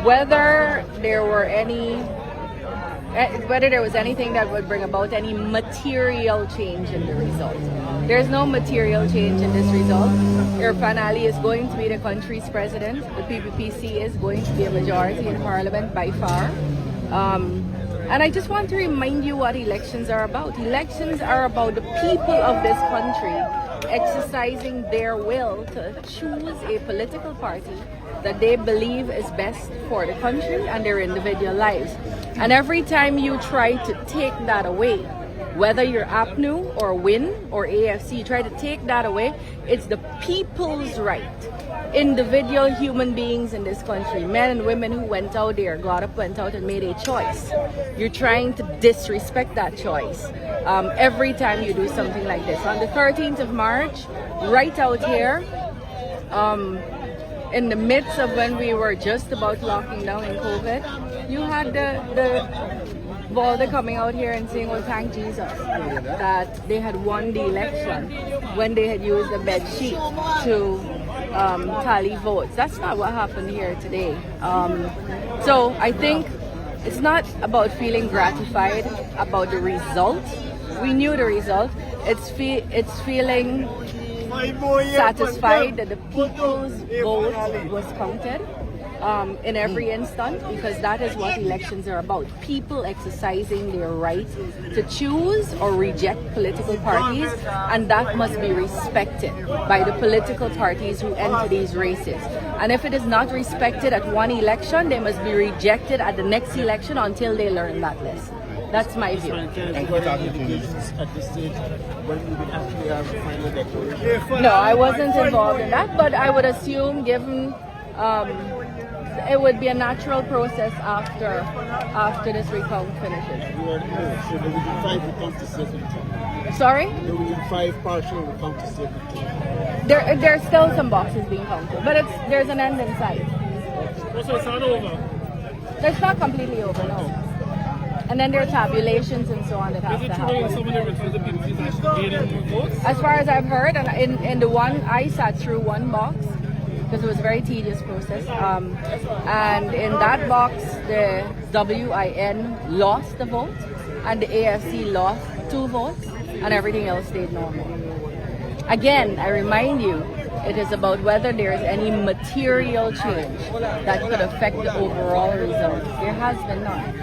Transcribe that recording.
whether there was anything that would bring about any material change in the result. There's no material change in this result. Irfan Ali is going to be the country's president. The PPPC is going to be a majority in parliament by far. And I just want to remind you what elections are about. Elections are about the people of this country exercising their will to choose a political party that they believe is best for the country and their individual lives. And every time you try to take that away, whether you're APNU or WIN or AFC, you try to take that away, it's the people's right. Individual human beings in this country, men and women who went out there, got up, went out and made a choice. You're trying to disrespect that choice every time you do something like this. On the 13th of March, right out here, in the midst of when we were just about locking down in COVID, you had the Volder coming out here and saying, well, thank Jesus that they had won the election when they had used a bed sheet to tally votes. That's not what happened here today. So I think it's not about feeling gratified about the result. We knew the result. It's feeling satisfied that the people's vote was counted in every instance, because that is what elections are about. People exercising their right to choose or reject political parties, and that must be respected by the political parties who enter these races. And if it is not respected at one election, they must be rejected at the next election until they learn that lesson. That's my view. No, I wasn't involved in that, but I would assume, given it would be a natural process after this recount finishes. Sorry? Five partial recount to save. There's still some boxes being counted, but there's an end in sight. So it's not over? It's not completely over, no. And then there are tabulations and so on that have to happen. Some of the returns the people is actually getting more votes? As far as I've heard, and in the one, I sat through one box because it was a very tedious process. And in that box, the WIN lost the vote and the AFC lost 2 votes, and everything else stayed normal. Again, I remind you, it is about whether there is any material change that could affect the overall result. There has been none.